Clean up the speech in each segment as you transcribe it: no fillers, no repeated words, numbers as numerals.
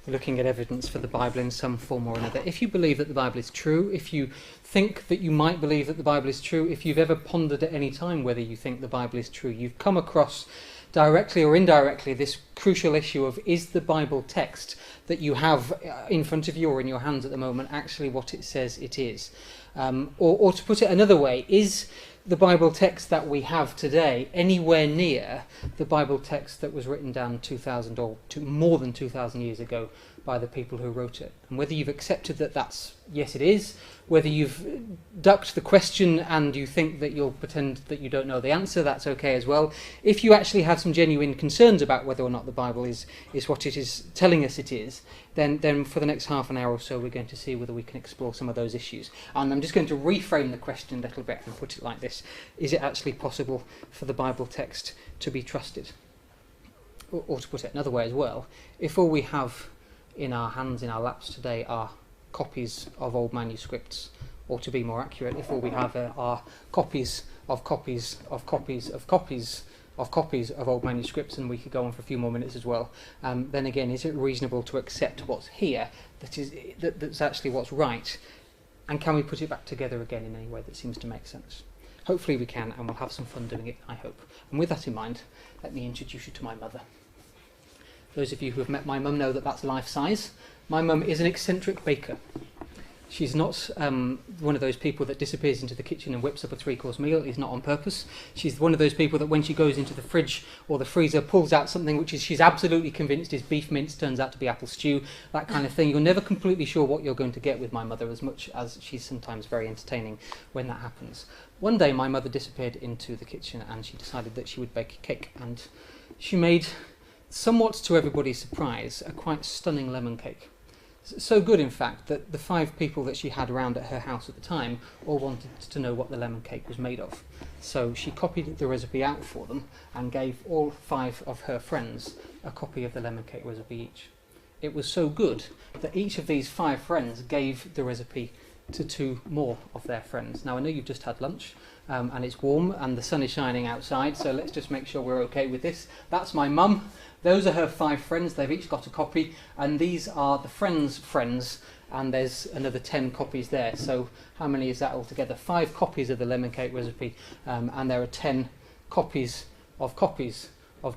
looking at evidence for the Bible in some form or another. If you believe that the Bible is true, if you think that you might believe that the Bible is true, if you've ever pondered at any time whether you think the Bible is true, you've come across directly or indirectly this crucial issue of, is the Bible text that you have in front of you or in your hands at the moment actually what it says it is? Or to put it another way, is the Bible text that we have today anywhere near the Bible text that was written down 2,000 or more than 2,000 years ago by the people who wrote it? And whether you've accepted that that's yes it is, whether you've ducked the question and you think that you'll pretend that you don't know the answer, that's okay as well. If you actually have some genuine concerns about whether or not the Bible is what it is telling us it is, then for the next half an hour or so we're going to see whether we can explore some of those issues. And I'm just going to reframe the question a little bit and put it like this. Is it actually possible for the Bible text to be trusted? Or to put it another way as well, if all we have in our hands, in our laps today, are copies of old manuscripts, or to be more accurate, if all we have are copies of copies of copies of copies of copies of old manuscripts, and we could go on for a few more minutes as well, then again, is it reasonable to accept what's here that's actually what's right, and can we put it back together again in any way that seems to make sense? Hopefully we can, and we'll have some fun doing it, I hope. And with that in mind, let me introduce you to my mother. Those of you who have met my mum know that that's life size. My mum is an eccentric baker. She's not one of those people that disappears into the kitchen and whips up a three-course meal. It's not on purpose. She's one of those people that when she goes into the fridge or the freezer, pulls out something which she's absolutely convinced is beef mince, turns out to be apple stew, that kind of thing. You're never completely sure what you're going to get with my mother, as much as she's sometimes very entertaining when that happens. One day my mother disappeared into the kitchen and she decided that she would bake a cake, and she made, somewhat to everybody's surprise, a quite stunning lemon cake. So good, in fact, that the 5 people that she had around at her house at the time all wanted to know what the lemon cake was made of. So she copied the recipe out for them and gave all 5 of her friends a copy of the lemon cake recipe each. It was so good that each of these 5 friends gave the recipe to 2 more of their friends. Now I know you've just had lunch and it's warm and the sun is shining outside, so let's just make sure we're okay with this. That's my mum. Those are her 5 friends. They've each got a copy, and these are the friends' friends, and there's another 10 copies there. So how many is that altogether? 5 copies of the lemon cake recipe, and there are 10 copies of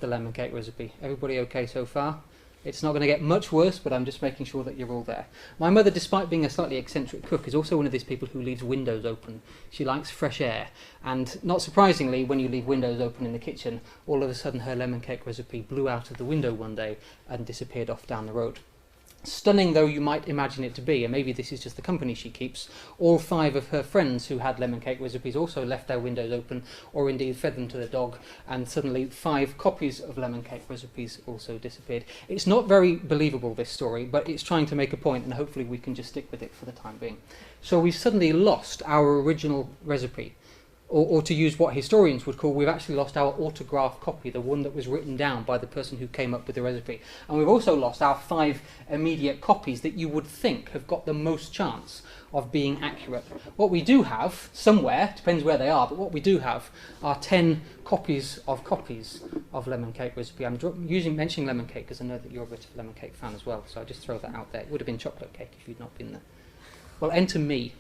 the lemon cake recipe. Everybody okay so far? It's not going to get much worse, but I'm just making sure that you're all there. My mother, despite being a slightly eccentric cook, is also one of these people who leaves windows open. She likes fresh air, and not surprisingly, when you leave windows open in the kitchen, all of a sudden her lemon cake recipe blew out of the window one day and disappeared off down the road. Stunning though you might imagine it to be, and maybe this is just the company she keeps, all 5 of her friends who had lemon cake recipes also left their windows open, or indeed fed them to the dog, and suddenly 5 copies of lemon cake recipes also disappeared. It's not very believable, this story, but it's trying to make a point, and hopefully we can just stick with it for the time being. So we've suddenly lost our original recipe. Or to use what historians would call, we've actually lost our autograph copy, the one that was written down by the person who came up with the recipe. And we've also lost our 5 immediate copies that you would think have got the most chance of being accurate. What we do have, somewhere, depends where they are, but what we do have are 10 copies of lemon cake recipe. I'm mentioning lemon cake because I know that you're a bit of a lemon cake fan as well, so I just throw that out there. It would have been chocolate cake if you'd not been there. Well, enter me.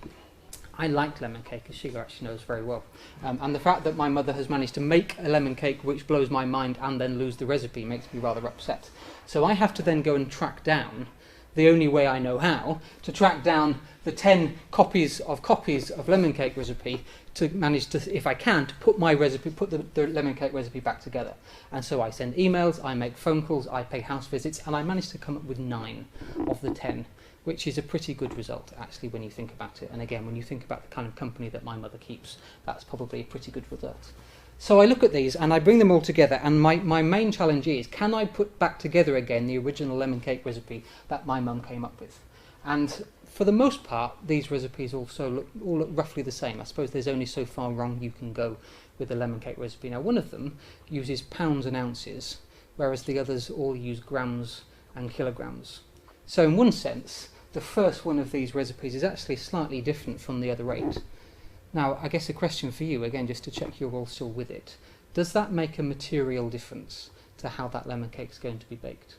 I like lemon cake, as Sheila actually knows very well. And the fact that my mother has managed to make a lemon cake which blows my mind and then lose the recipe makes me rather upset. So I have to then go and track down, the only way I know how, to track down the 10 copies of lemon cake recipe to manage to, if I can, to put my recipe, put the lemon cake recipe back together. And so I send emails, I make phone calls, I pay house visits, and I managed to come up with 9 of the 10. Which is a pretty good result, actually, when you think about it. And again, when you think about the kind of company that my mother keeps, that's probably a pretty good result. So I look at these and I bring them all together, and my main challenge is, can I put back together again the original lemon cake recipe that my mum came up with? And for the most part, these recipes also all look roughly the same. I suppose there's only so far wrong you can go with the lemon cake recipe. Now, one of them uses pounds and ounces, whereas the others all use grams and kilograms. So in one sense, the first one of these recipes is actually slightly different from the other 8. Now, I guess a question for you, again, just to check you're all still with it. Does that make a material difference to how that lemon cake is going to be baked?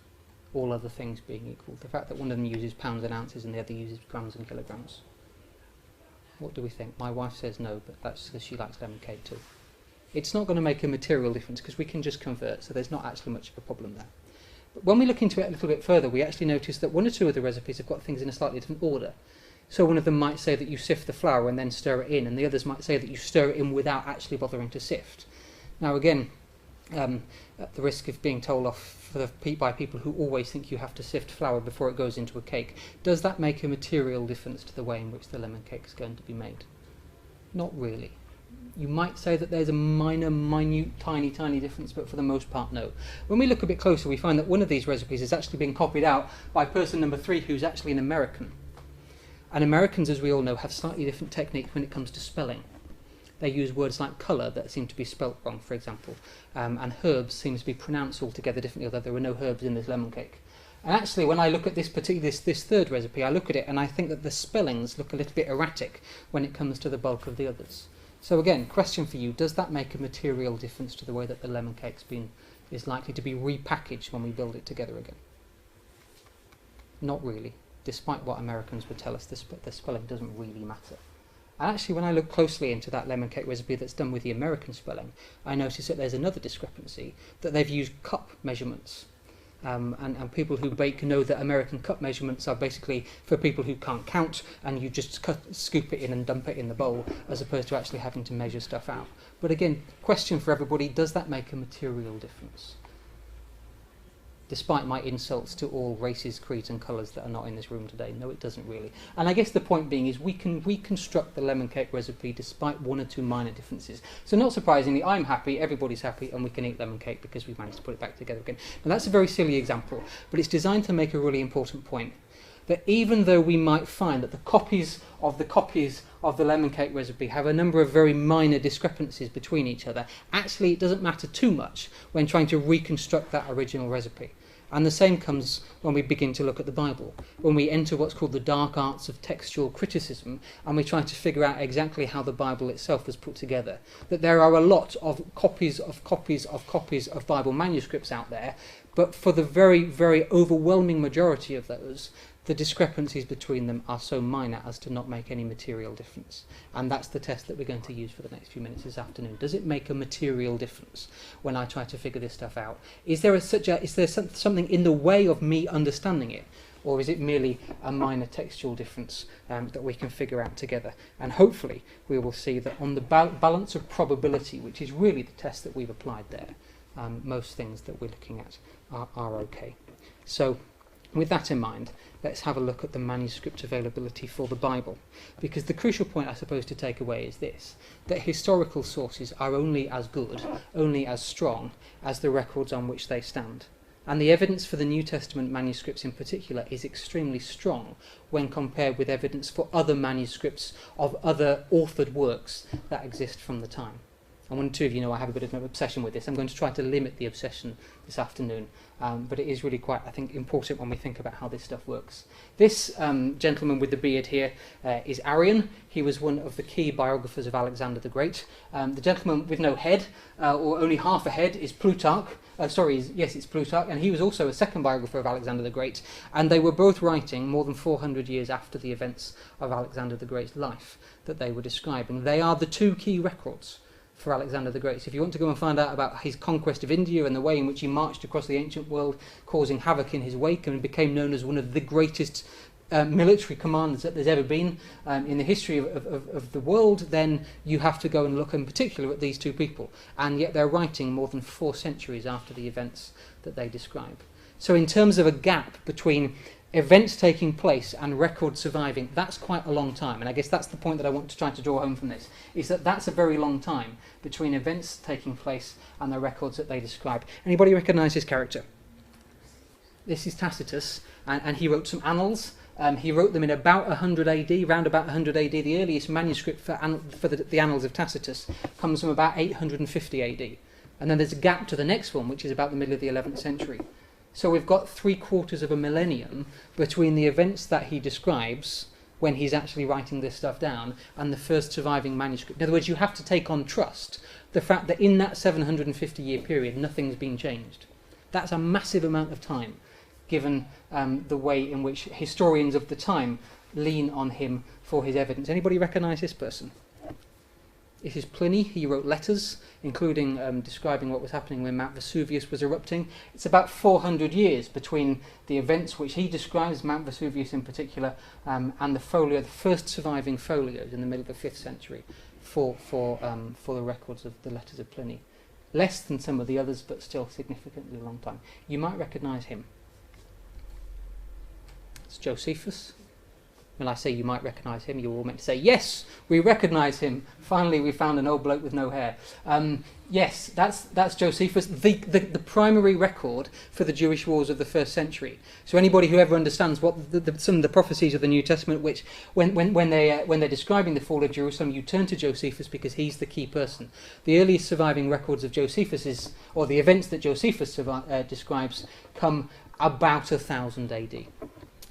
all other things being equal. The fact that one of them uses pounds and ounces and the other uses grams and kilograms. What do we think? My wife says no, but that's because she likes lemon cake too. It's not going to make a material difference because we can just convert, so there's not actually much of a problem there. But when we look into it a little bit further, we actually notice that one or two of the recipes have got things in a slightly different order. So one of them might say that you sift the flour and then stir it in, and the others might say that you stir it in without actually bothering to sift. Now again, at the risk of being told off by people who always think you have to sift flour before it goes into a cake, does that make a material difference to the way in which the lemon cake is going to be made? Not really. You might say that there's a minute, tiny difference, but for the most part, no. When we look a bit closer, we find that one of these recipes is actually being copied out by person number 3, who's actually an American. And Americans, as we all know, have slightly different technique when it comes to spelling. They use words like colour that seem to be spelt wrong, for example, and herbs seems to be pronounced altogether differently, although there were no herbs in this lemon cake. And actually, when I look at this third recipe, I look at it and I think that the spellings look a little bit erratic when it comes to the bulk of the others. So again, question for you, does that make a material difference to the way that the lemon cake is likely to be repackaged when we build it together again? Not really. Despite what Americans would tell us, the spelling doesn't really matter. And actually, when I look closely into that lemon cake recipe that's done with the American spelling, I notice that there's another discrepancy, that they've used cup measurements. And people who bake know that American cup measurements are basically for people who can't count, and you just scoop it in and dump it in the bowl, as opposed to actually having to measure stuff out. But again, question for everybody, does that make a material difference? Despite my insults to all races, creeds and colours that are not in this room today, no, it doesn't really. And I guess the point being is we can reconstruct the lemon cake recipe despite one or two minor differences. So not surprisingly, I'm happy, everybody's happy, and we can eat lemon cake because we've managed to put it back together again. Now that's a very silly example, but it's designed to make a really important point. That even though we might find that the copies of the lemon cake recipe have a number of very minor discrepancies between each other, actually it doesn't matter too much when trying to reconstruct that original recipe. And the same comes when we begin to look at the Bible, when we enter what's called the dark arts of textual criticism, and we try to figure out exactly how the Bible itself was put together. That there are a lot of copies of Bible manuscripts out there, but for the very, very overwhelming majority of those, the discrepancies between them are so minor as to not make any material difference. And that's the test that we're going to use for the next few minutes this afternoon. Does it make a material difference when I try to figure this stuff out? Is there something in the way of me understanding it? Or is it merely a minor textual difference that we can figure out together? And hopefully we will see that on the balance of probability, which is really the test that we've applied there, most things that we're looking at are okay. So with that in mind, let's have a look at the manuscript availability for the Bible. Because the crucial point, I suppose, to take away is this, that historical sources are only as good, only as strong, as the records on which they stand. And the evidence for the New Testament manuscripts in particular is extremely strong when compared with evidence for other manuscripts of other authored works that exist from the time. And one or two of you know I have a bit of an obsession with this. I'm going to try to limit the obsession this afternoon, but it is really quite, I think, important when we think about how this stuff works. This gentleman with the beard here is Arrian. He was one of the key biographers of Alexander the Great. The gentleman with no head, or only half a head, is Plutarch. It's Plutarch, and he was also a second biographer of Alexander the Great, and they were both writing more than 400 years after the events of Alexander the Great's life that they were describing. They are the two key records for Alexander the Great. So if you want to go and find out about his conquest of India and the way in which he marched across the ancient world, causing havoc in his wake, and became known as one of the greatest military commanders that there's ever been in the history of the world, then you have to go and look in particular at these two people. And yet they're writing more than 4 centuries after the events that they describe. So in terms of a gap between events taking place and records surviving, that's quite a long time. And I guess that's the point that I want to try to draw home from this, is that that's a very long time between events taking place and the records that they describe. Anybody recognise his character? This is Tacitus, and he wrote some annals. He wrote them in about 100 AD, round about 100 AD. The earliest manuscript for the Annals of Tacitus comes from about 850 AD. And then there's a gap to the next one, which is about the middle of the 11th century. So we've got 3/4 of a millennium between the events that he describes when he's actually writing this stuff down and the first surviving manuscript. In other words, you have to take on trust the fact that in that 750-year period, nothing's been changed. That's a massive amount of time. given the way in which historians of the time lean on him for his evidence. Anybody recognise this person? This is Pliny. He wrote letters, including describing what was happening when Mount Vesuvius was erupting. It's about 400 years between the events which he describes, Mount Vesuvius in particular, and the folio, the first surviving folios in the middle of the 5th century for the records of the letters of Pliny. Less than some of the others, but still significantly a long time. You might recognise him. It's Josephus. When I say you might recognise him, you're all meant to say, yes, we recognise him. Finally, we found an old bloke with no hair. Yes, that's Josephus, the primary record for the Jewish wars of the 1st century. So anybody who ever understands what some of the prophecies of the New Testament, which when they're describing the fall of Jerusalem, you turn to Josephus because he's the key person. The earliest surviving records of Josephus or the events that Josephus describes, come about 1000 AD.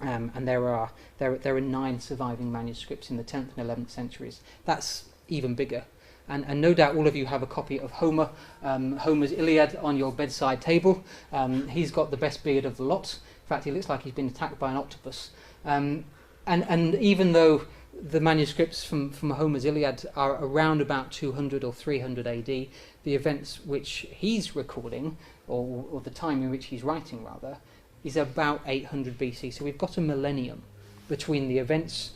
And there are 9 surviving manuscripts in the 10th and 11th centuries. That's even bigger. And no doubt all of you have a copy of Homer's Iliad on your bedside table. He's got the best beard of the lot. In fact, he looks like he's been attacked by an octopus. And even though the manuscripts from Homer's Iliad are around about 200 or 300 AD, the events which he's recording, or the time in which he's writing rather, is about 800 BC. So we've got a millennium between the events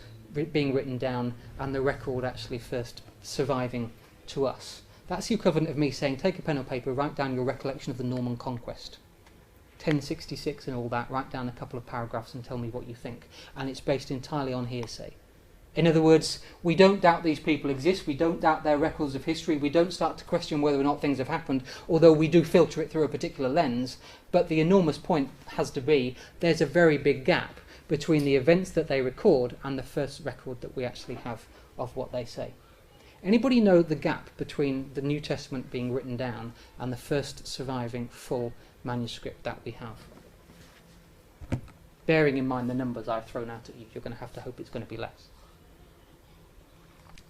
being written down and the record actually first surviving to us. That's the equivalent of me saying, take a pen or paper, write down your recollection of the Norman Conquest. 1066 and all that, write down a couple of paragraphs and tell me what you think. And it's based entirely on hearsay. In other words, we don't doubt these people exist, we don't doubt their records of history, we don't start to question whether or not things have happened, although we do filter it through a particular lens, but the enormous point has to be there's a very big gap between the events that they record and the first record that we actually have of what they say. Anybody know the gap between the New Testament being written down and the first surviving full manuscript that we have? Bearing in mind the numbers I've thrown out at you, you're going to have to hope it's going to be less.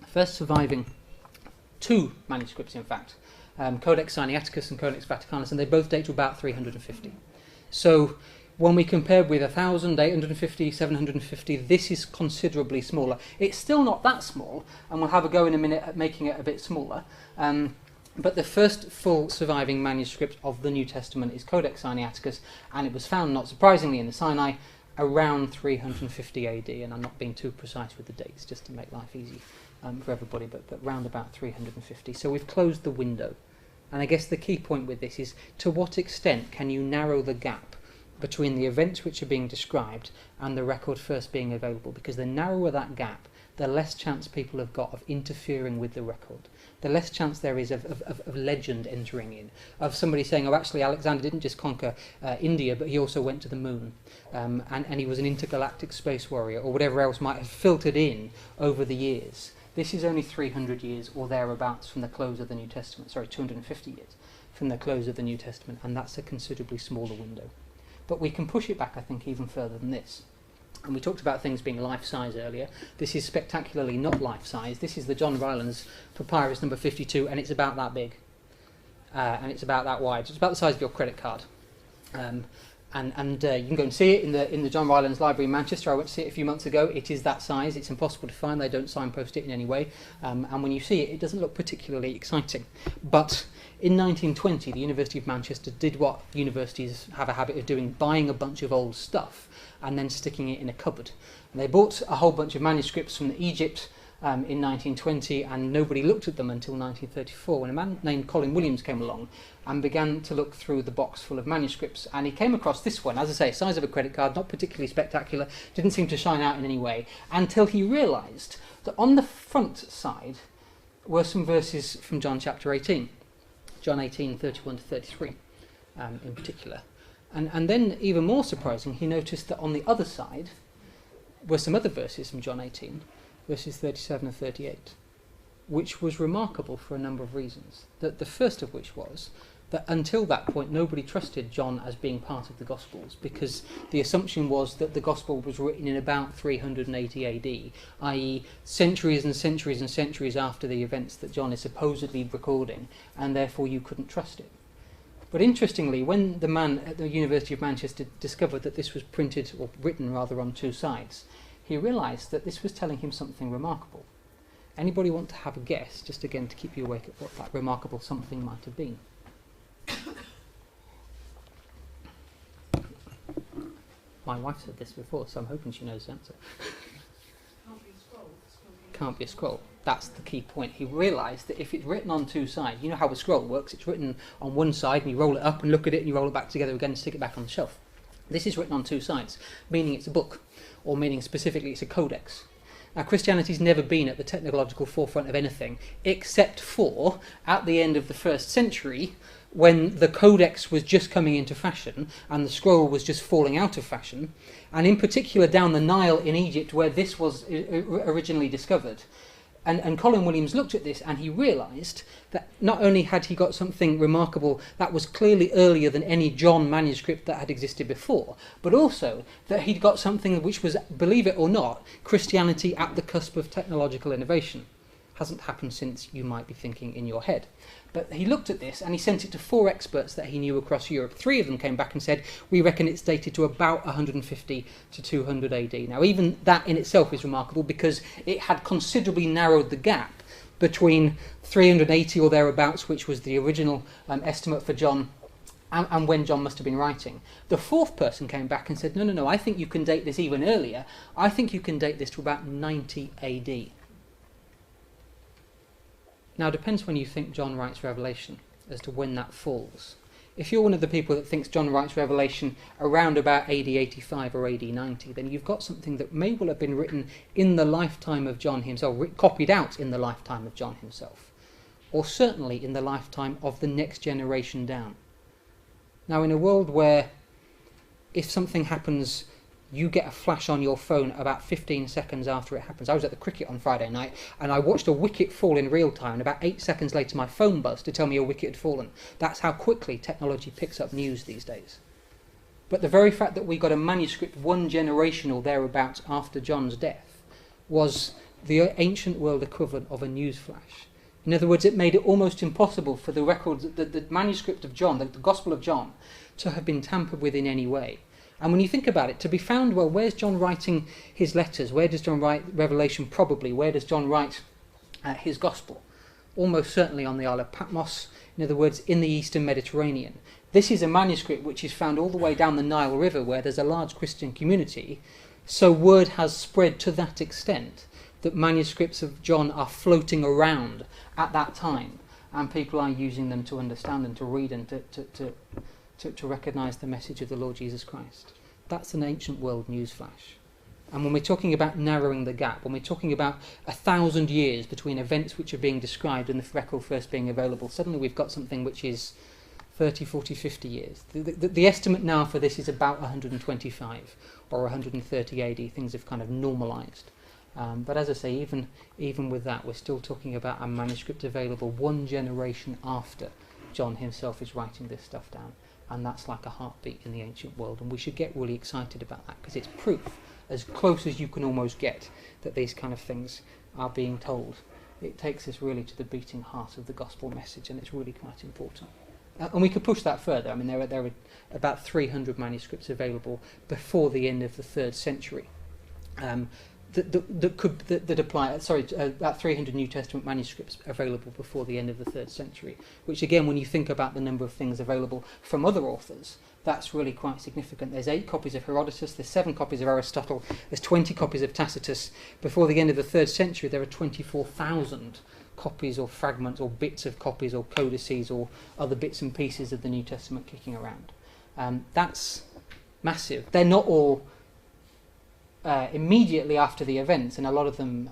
First surviving 2 manuscripts, in fact, Codex Sinaiticus and Codex Vaticanus, and they both date to about 350. So when we compare with 1,000, 850, 750, this is considerably smaller. It's still not that small, and we'll have a go in a minute at making it a bit smaller. But the first full surviving manuscript of the New Testament is Codex Sinaiticus, and it was found, not surprisingly, in the Sinai around 350 AD, and I'm not being too precise with the dates, just to make life easy for everybody, but round about 350. So we've closed the window. And I guess the key point with this is, to what extent can you narrow the gap between the events which are being described and the record first being available? Because the narrower that gap, the less chance people have got of interfering with the record. The less chance there is of legend entering in, of somebody saying, oh, actually Alexander didn't just conquer India, but he also went to the moon, and he was an intergalactic space warrior, or whatever else might have filtered in over the years. This is only 300 years or thereabouts from the close of the New Testament. Sorry, 250 years from the close of the New Testament, and that's a considerably smaller window. But we can push it back, I think, even further than this. And we talked about things being life-size earlier. This is spectacularly not life-size. This is the John Rylands Papyrus number 52, and it's about that big. And it's about that wide. It's about the size of your credit card. And you can go and see it in the John Rylands Library in Manchester. I went to see it a few months ago. It is that size. It's impossible to find. They don't signpost it in any way. And when you see it, it doesn't look particularly exciting. But in 1920, the University of Manchester did what universities have a habit of doing, buying a bunch of old stuff and then sticking it in a cupboard. And they bought a whole bunch of manuscripts from Egypt in 1920, and nobody looked at them until 1934, when a man named Colin Williams came along and began to look through the box full of manuscripts, and he came across this one, as I say, size of a credit card, not particularly spectacular, didn't seem to shine out in any way, until he realised that on the front side were some verses from John chapter 18, John 18, 31 to 33 in particular. And then, even more surprising, he noticed that on the other side were some other verses from John 18, verses 37 and 38, which was remarkable for a number of reasons. The first of which was that until that point nobody trusted John as being part of the Gospels, because the assumption was that the Gospel was written in about 380 AD, i.e. centuries and centuries and centuries after the events that John is supposedly recording, and therefore you couldn't trust it. But interestingly, when the man at the University of Manchester discovered that this was printed, or written rather, on two sides, he realised that this was telling him something remarkable. Anybody want to have a guess, just again to keep you awake, at what that remarkable something might have been? My wife said this before, so I'm hoping she knows the answer. Can't be a scroll. Can't be a scroll. That's the key point. He realised that if it's written on two sides, you know how a scroll works, it's written on one side and you roll it up and look at it and you roll it back together again and stick it back on the shelf. This is written on two sides, meaning it's a book, or meaning specifically it's a codex. Now, Christianity's never been at the technological forefront of anything, except for, at the end of the 1st century, when the codex was just coming into fashion and the scroll was just falling out of fashion, and in particular down the Nile in Egypt where this was originally discovered. And Colin Williams looked at this and he realised that not only had he got something remarkable that was clearly earlier than any John manuscript that had existed before, but also that he'd got something which was, believe it or not, Christianity at the cusp of technological innovation. Hasn't happened since, you might be thinking in your head. But he looked at this and he sent it to 4 experts that he knew across Europe. 3 of them came back and said, we reckon it's dated to about 150 to 200 AD. Now, even that in itself is remarkable because it had considerably narrowed the gap between 380 or thereabouts, which was the original estimate for John, and when John must have been writing. The 4th person came back and said, no, I think you can date this even earlier. I think you can date this to about 90 AD. Now, it depends when you think John writes Revelation as to when that falls. If you're one of the people that thinks John writes Revelation around about AD 85 or AD 90, then you've got something that may well have been written in the lifetime of John himself, copied out in the lifetime of John himself, or certainly in the lifetime of the next generation down. Now, in a world where if something happens, you get a flash on your phone about 15 seconds after it happens. I was at the cricket on Friday night and I watched a wicket fall in real time, and about 8 seconds later my phone buzzed to tell me a wicket had fallen. That's how quickly technology picks up news these days. But the very fact that we got a manuscript 1 generation or thereabouts after John's death was the ancient world equivalent of a news flash. In other words, it made it almost impossible for the records, the manuscript of John, the Gospel of John, to have been tampered with in any way. And when you think about it, to be found, well, where's John writing his letters? Where does John write Revelation? Probably. Where does John write his Gospel? Almost certainly on the Isle of Patmos, in other words, in the Eastern Mediterranean. This is a manuscript which is found all the way down the Nile River where there's a large Christian community, so word has spread to that extent that manuscripts of John are floating around at that time, and people are using them to understand and to read and to recognise the message of the Lord Jesus Christ. That's an ancient world newsflash. And when we're talking about narrowing the gap, when we're talking about 1,000 years between events which are being described and the record first being available, suddenly we've got something which is 30, 40, 50 years. The estimate now for this is about 125 or 130 AD. Things have kind of normalised. But as I say, even with that, we're still talking about a manuscript available 1 generation after John himself is writing this stuff down. And that's like a heartbeat in the ancient world, and we should get really excited about that because it's proof, as close as you can almost get, that these kind of things are being told. It takes us really to the beating heart of the gospel message, and it's really quite important. And we could push that further. I mean, there are about 300 manuscripts available before the end of the 3rd century. That apply. About 300 New Testament manuscripts available before the end of the 3rd century. Which, again, when you think about the number of things available from other authors, that's really quite significant. There's 8 copies of Herodotus. There's 7 copies of Aristotle. There's 20 copies of Tacitus. Before the end of the 3rd century, there are 24,000 copies or fragments or bits of copies or codices or other bits and pieces of the New Testament kicking around. That's massive. They're not all immediately after the events, and a lot of them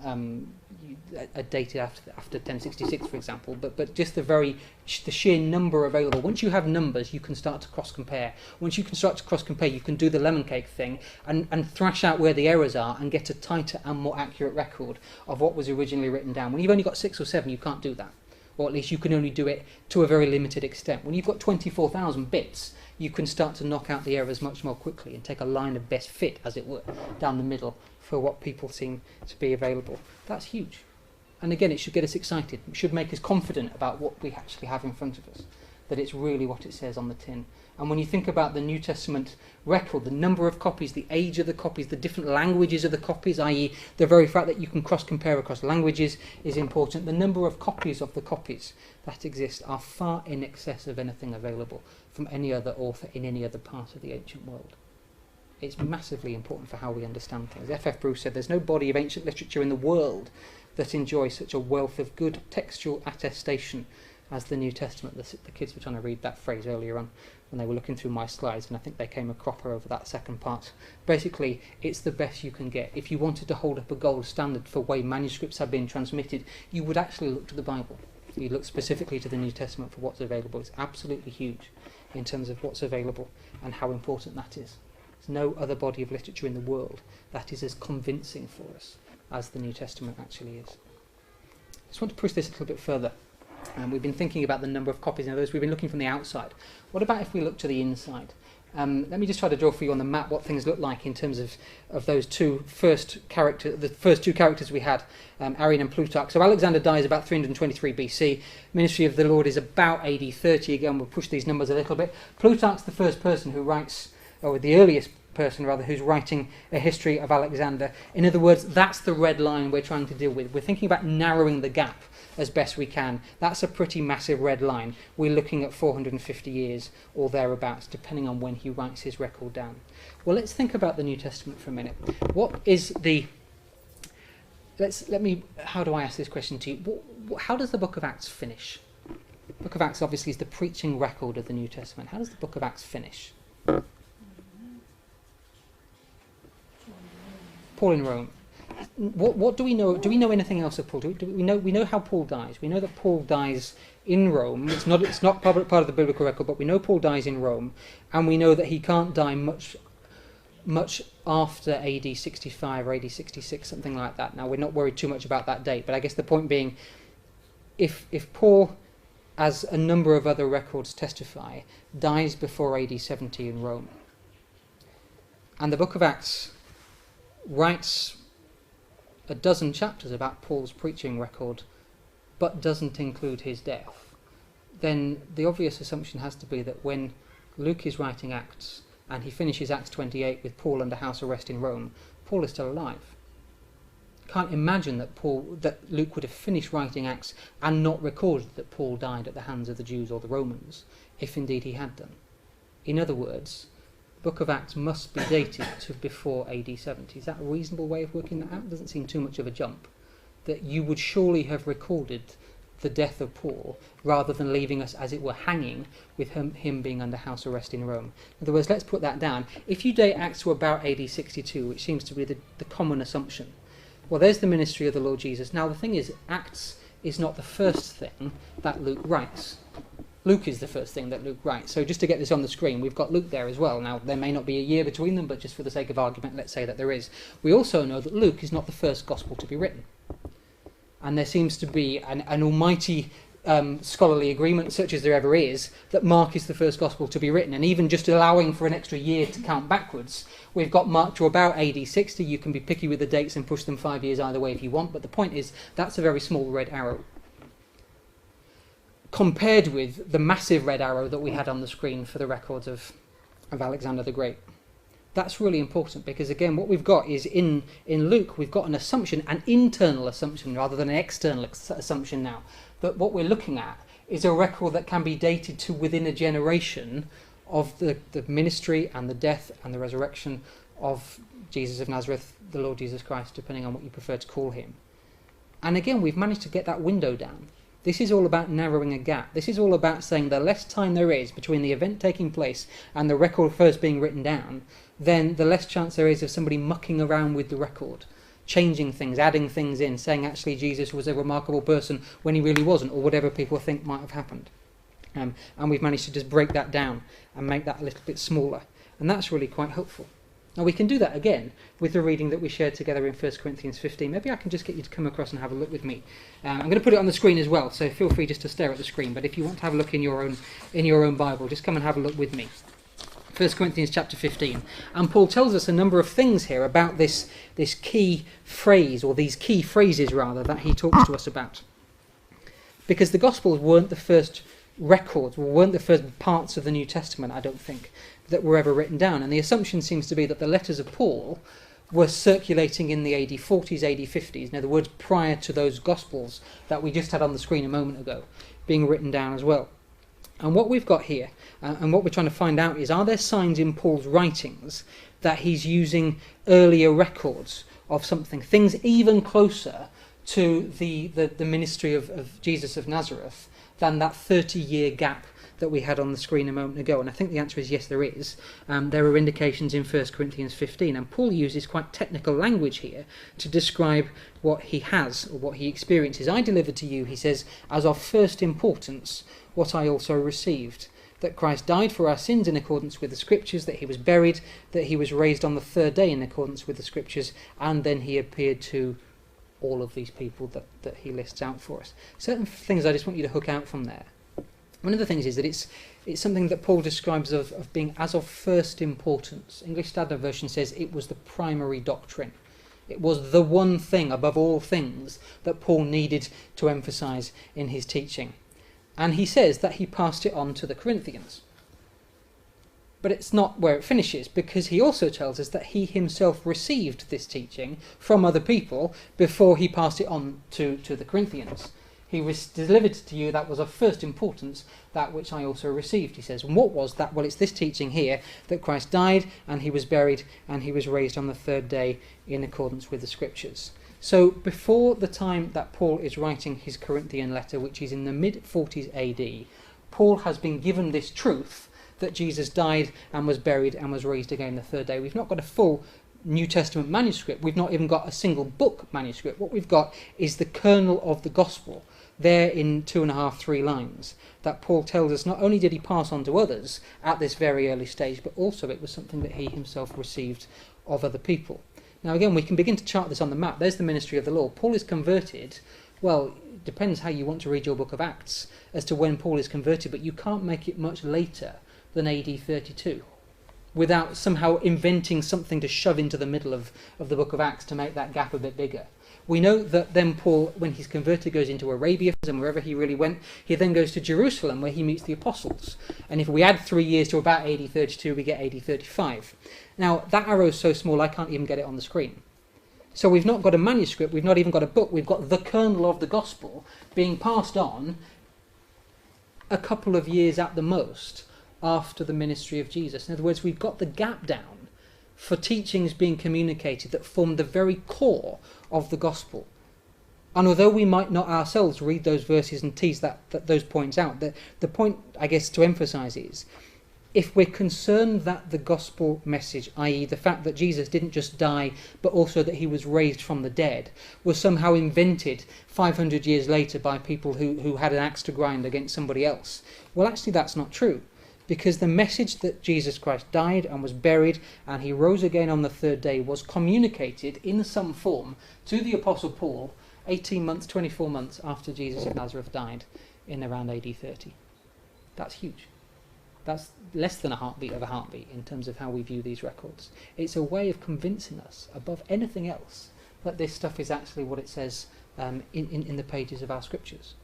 are dated after 1066, for example. But just the sheer number available. Once you have numbers, you can start to cross-compare. Once you can start to cross-compare, you can do the lemon cake thing and thrash out where the errors are and get a tighter and more accurate record of what was originally written down. When you've only got 6 or 7, you can't do that. Or at least you can only do it to a very limited extent. When you've got 24,000 bits, you can start to knock out the errors much more quickly and take a line of best fit, as it were, down the middle for what people seem to be available. That's huge. And again, it should get us excited. It should make us confident about what we actually have in front of us. that it's really what it says on the tin. And when you think about the New Testament record, the number of copies, the age of the copies, the different languages of the copies, i.e. the very fact that you can cross-compare across languages is important. The number of copies of the copies that exist are far in excess of anything available from any other author in any other part of the ancient world. It's massively important for how we understand things. F.F. Bruce said there's no body of ancient literature in the world that enjoys such a wealth of good textual attestation as the New Testament. The kids were trying to read that phrase earlier on when they were looking through my slides, and I think they came a cropper over that second part. Basically, it's the best you can get. If you wanted to hold up a gold standard for way manuscripts have been transmitted, you would actually look to the Bible. You look specifically to the New Testament for what's available. It's absolutely huge in terms of what's available and how important that is. There's no other body of literature in the world that is as convincing for us as the New Testament actually is. I just want to push this a little bit further. We've been thinking about the number of copies. In other words, we've been looking from the outside. What about if we look to the inside? Let me just try to draw for you on the map what things look like in terms of those the first two characters we had, Arian and Plutarch. So Alexander dies about 323 BC. Ministry of the Lord is about AD 30. Again, we'll push these numbers a little bit. Plutarch's the first person who writes, or the earliest person rather, who's writing a history of Alexander. In other words, that's the red line we're trying to deal with. We're thinking about narrowing the gap as best we can. That's a pretty massive red line. We're looking at 450 years or thereabouts, depending on when he writes his record down. Well, let's think about the New Testament for a minute. What is the... How do I ask this question to you? How does the book of Acts finish? The book of Acts obviously is the preaching record of the New Testament. How does the book of Acts finish? Paul in Rome. What do we know? Do we know anything else of Paul? We know how Paul dies. We know that Paul dies in Rome. It's not part of the biblical record, but we know Paul dies in Rome, and we know that he can't die much after AD 65 or AD 66, something like that. Now, we're not worried too much about that date, but I guess the point being, if Paul, as a number of other records testify, dies before AD 70 in Rome, and the book of Acts writes a dozen chapters about Paul's preaching record, but doesn't include his death, then the obvious assumption has to be that when Luke is writing Acts, and he finishes Acts 28 with Paul under house arrest in Rome, Paul is still alive. Can't imagine that Luke would have finished writing Acts and not recorded that Paul died at the hands of the Jews or the Romans, if indeed he had done. In other words, the book of Acts must be dated to before AD 70. Is that a reasonable way of working that out? It doesn't seem too much of a jump. That you would surely have recorded the death of Paul rather than leaving us, as it were, hanging with him being under house arrest in Rome. In other words, let's put that down. If you date Acts to about AD 62, which seems to be the common assumption, well, there's the ministry of the Lord Jesus. Now, the thing is, Acts is not the first thing that Luke writes. Luke is the first thing that Luke writes. So just to get this on the screen, we've got Luke there as well. Now, there may not be a year between them, but just for the sake of argument, let's say that there is. We also know that Luke is not the first gospel to be written. And there seems to be an almighty scholarly agreement, such as there ever is, that Mark is the first gospel to be written. And even just allowing for an extra year to count backwards, we've got Mark to about AD 60. You can be picky with the dates and push them 5 years either way if you want, but the point is, that's a very small red arrow, compared with the massive red arrow that we had on the screen for the records of Alexander the Great. That's really important because, again, what we've got is in Luke, we've got an assumption, an internal assumption rather than an external assumption now, that what we're looking at is a record that can be dated to within a generation of the ministry and the death and the resurrection of Jesus of Nazareth, the Lord Jesus Christ, depending on what you prefer to call him. And again, we've managed to get that window down. This is all about narrowing a gap. This is all about saying the less time there is between the event taking place and the record first being written down, then the less chance there is of somebody mucking around with the record, changing things, adding things in, saying actually Jesus was a remarkable person when he really wasn't, or whatever people think might have happened. And we've managed to just break that down and make that a little bit smaller. And that's really quite helpful. Now we can do that again with the reading that we shared together in 1 Corinthians 15. Maybe I can just get you to come across and have a look with me. I'm going to put it on the screen as well, so feel free just to stare at the screen. But if you want to have a look in your own Bible, just come and have a look with me. 1 Corinthians chapter 15. And Paul tells us a number of things here about this key phrase, or these key phrases rather, that he talks to us about. Because the Gospels weren't the first records, weren't the first parts of the New Testament, I don't think, that were ever written down. And the assumption seems to be that the letters of Paul were circulating in the AD 40s, AD 50s, in other words, prior to those Gospels that we just had on the screen a moment ago, being written down as well. And what we've got here, and what we're trying to find out is, are there signs in Paul's writings that he's using earlier records of something, things even closer to the ministry of Jesus of Nazareth than that 30-year gap that we had on the screen a moment ago? And I think the answer is yes, there is. There are indications in 1 Corinthians 15, and Paul uses quite technical language here to describe what he has, or what he experiences. I delivered to you, he says, as of first importance, what I also received, that Christ died for our sins in accordance with the Scriptures, that he was buried, that he was raised on the third day in accordance with the Scriptures, and then he appeared to all of these people that he lists out for us. Certain things I just want you to hook out from there. One of the things is that it's something that Paul describes of being as of first importance. English Standard Version says it was the primary doctrine. It was the one thing above all things that Paul needed to emphasize in his teaching. And he says that he passed it on to the Corinthians. But it's not where it finishes, because he also tells us that he himself received this teaching from other people before he passed it on to the Corinthians. He was delivered to you that was of first importance, that which I also received, he says. And what was that? Well, it's this teaching here, that Christ died, and he was buried, and he was raised on the third day in accordance with the Scriptures. So before the time that Paul is writing his Corinthian letter, which is in the mid-40s AD, Paul has been given this truth that Jesus died and was buried and was raised again the third day. We've not got a full New Testament manuscript. We've not even got a single book manuscript. What we've got is the kernel of the gospel, there in 2.5, 3 lines, that Paul tells us not only did he pass on to others at this very early stage, but also it was something that he himself received of other people. Now again, we can begin to chart this on the map. There's the ministry of the Lord. Paul is converted. Well, it depends how you want to read your book of Acts as to when Paul is converted, but you can't make it much later than AD 32 without somehow inventing something to shove into the middle of the book of Acts to make that gap a bit bigger. We know that then Paul, when he's converted, goes into Arabia, and wherever he really went, he then goes to Jerusalem, where he meets the apostles. And if we add 3 years to about AD 32, we get AD 35. Now, that arrow is so small I can't even get it on the screen. So we've not got a manuscript, we've not even got a book, we've got the kernel of the gospel being passed on a couple of years at the most after the ministry of Jesus. In other words, we've got the gap down for teachings being communicated that form the very core of the gospel. And although we might not ourselves read those verses and tease those points out, the point, I guess, to emphasize is, if we're concerned that the gospel message, i.e. the fact that Jesus didn't just die, but also that he was raised from the dead, was somehow invented 500 years later by people who had an axe to grind against somebody else, well, actually that's not true. Because the message that Jesus Christ died and was buried and he rose again on the third day was communicated in some form to the Apostle Paul 18 months, 24 months after Jesus of Nazareth died in around AD 30. That's huge. That's less than a heartbeat of a heartbeat in terms of how we view these records. It's a way of convincing us, above anything else, that this stuff is actually what it says in the pages of our scriptures.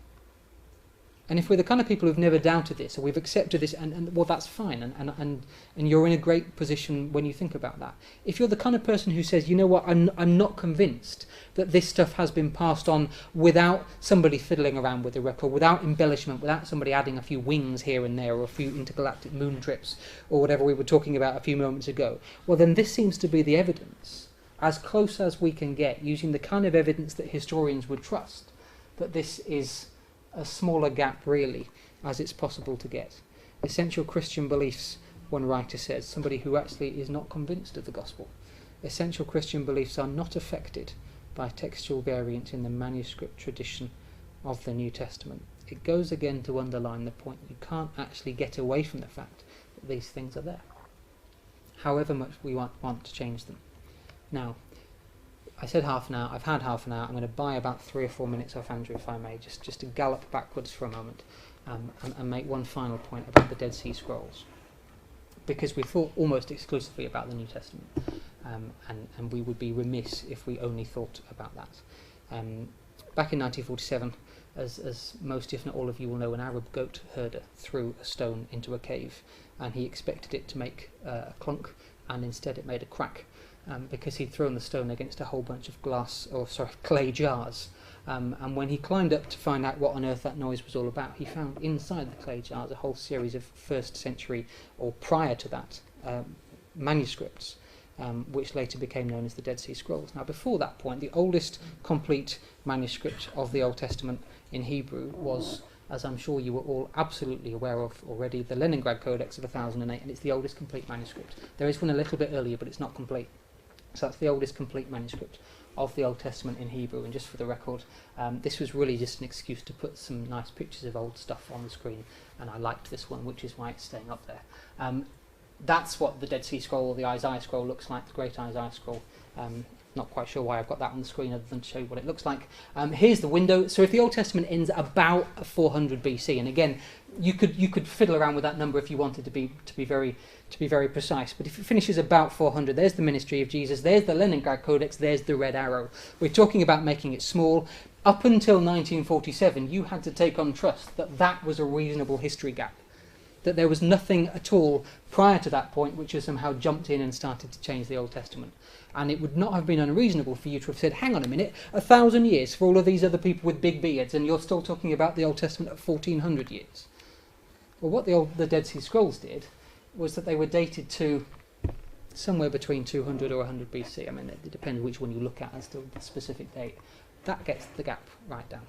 And if we're the kind of people who've never doubted this, or we've accepted this, and well, that's fine, and you're in a great position when you think about that. If you're the kind of person who says, you know what, I'm not convinced that this stuff has been passed on without somebody fiddling around with the record, without embellishment, without somebody adding a few wings here and there, or a few intergalactic moon trips, or whatever we were talking about a few moments ago, well then this seems to be the evidence, as close as we can get, using the kind of evidence that historians would trust, that this is a smaller gap really as it's possible to get. Essential Christian beliefs, one writer says, somebody who actually is not convinced of the gospel. Essential Christian beliefs are not affected by textual variants in the manuscript tradition of the New Testament. It goes again to underline the point. You can't actually get away from the fact that these things are there, however much we want to change them. Now, I said half an hour, I've had half an hour, I'm going to buy about 3 or 4 minutes off Andrew if I may, just to gallop backwards for a moment and make one final point about the Dead Sea Scrolls. Because we thought almost exclusively about the New Testament, and we would be remiss if we only thought about that. back in 1947, as most, if not all of you will know, an Arab goat herder threw a stone into a cave, and he expected it to make a clunk, and instead it made a crack, because he'd thrown the stone against a whole bunch of clay jars. And when he climbed up to find out what on earth that noise was all about, he found inside the clay jars a whole series of 1st century or prior to that manuscripts, which later became known as the Dead Sea Scrolls. Now, before that point, the oldest complete manuscript of the Old Testament in Hebrew was, as I'm sure you were all absolutely aware of already, the Leningrad Codex of 1008, and it's the oldest complete manuscript. There is one a little bit earlier, but it's not complete. So that's the oldest complete manuscript of the Old Testament in Hebrew. And just for the record, this was really just an excuse to put some nice pictures of old stuff on the screen, and I liked this one, which is why it's staying up there. That's what the Dead Sea Scroll or the Isaiah Scroll looks like, the Great Isaiah Scroll. Not quite sure why I've got that on the screen other than to show you what it looks like. Here's the window. So if the Old Testament ends about 400 BC, and again, you could fiddle around with that number if you wanted to be very precise. But if it finishes about 400, there's the ministry of Jesus. There's the Leningrad Codex. There's the red arrow. We're talking about making it small. Up until 1947, you had to take on trust that that was a reasonable history gap, that there was nothing at all prior to that point which has somehow jumped in and started to change the Old Testament. And it would not have been unreasonable for you to have said, hang on a minute, 1,000 years for all of these other people with big beards, and you're still talking about the Old Testament at 1,400 years. Well, what the Dead Sea Scrolls did was that they were dated to somewhere between 200 or 100 BC. I mean, it depends which one you look at as to the specific date. That gets the gap right down.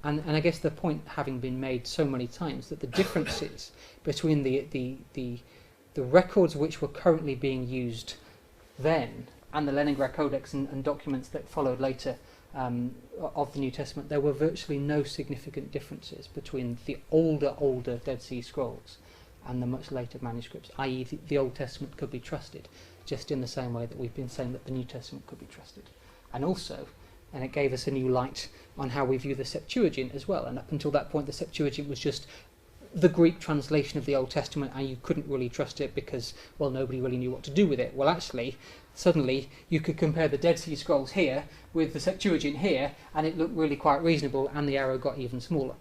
And I guess the point having been made so many times that the differences between the records which were currently being used then and the Leningrad Codex and documents that followed later of the New Testament, there were virtually no significant differences between the older Dead Sea Scrolls and the much later manuscripts, i.e. the Old Testament could be trusted, just in the same way that we've been saying that the New Testament could be trusted. And also, and it gave us a new light on how we view the Septuagint as well. And up until that point, the Septuagint was just the Greek translation of the Old Testament, and you couldn't really trust it because, well, nobody really knew what to do with it. Well, actually, suddenly you could compare the Dead Sea Scrolls here with the Septuagint here, and it looked really quite reasonable, and the arrow got even smaller.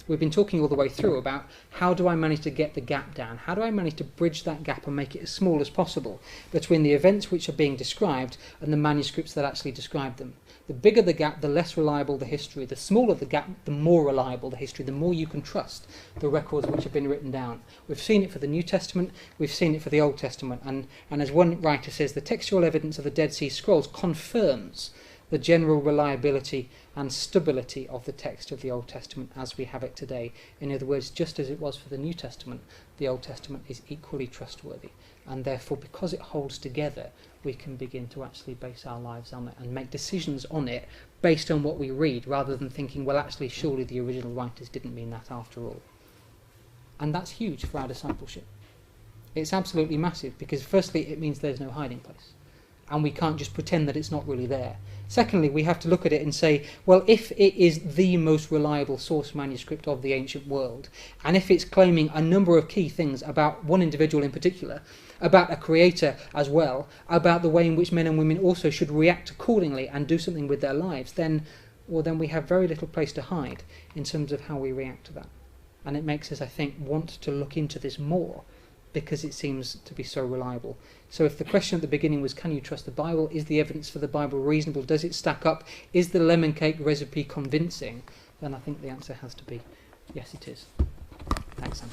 We've been talking all the way through about how do I manage to get the gap down? How do I manage to bridge that gap and make it as small as possible between the events which are being described and the manuscripts that actually describe them? The bigger the gap, the less reliable the history. The smaller the gap, the more reliable the history, the more you can trust the records which have been written down. We've seen it for the New Testament, we've seen it for the Old Testament, and as one writer says, the textual evidence of the Dead Sea Scrolls confirms the general reliability and stability of the text of the Old Testament as we have it today. In other words, just as it was for the New Testament, the Old Testament is equally trustworthy, and therefore, because it holds together, we can begin to actually base our lives on it and make decisions on it based on what we read, rather than thinking, well, actually, surely the original writers didn't mean that after all. And that's huge for our discipleship. It's absolutely massive, because firstly, it means there's no hiding place, and we can't just pretend that it's not really there. Secondly, we have to look at it and say, well, if it is the most reliable source manuscript of the ancient world, and if it's claiming a number of key things about one individual in particular, about a creator as well, about the way in which men and women also should react accordingly and do something with their lives, then we have very little place to hide in terms of how we react to that. And it makes us, I think, want to look into this more, because it seems to be so reliable. So if the question at the beginning was, can you trust the Bible? Is the evidence for the Bible reasonable? Does it stack up? Is the lemon cake recipe convincing? Then I think the answer has to be, yes, it is. Thanks, Sam.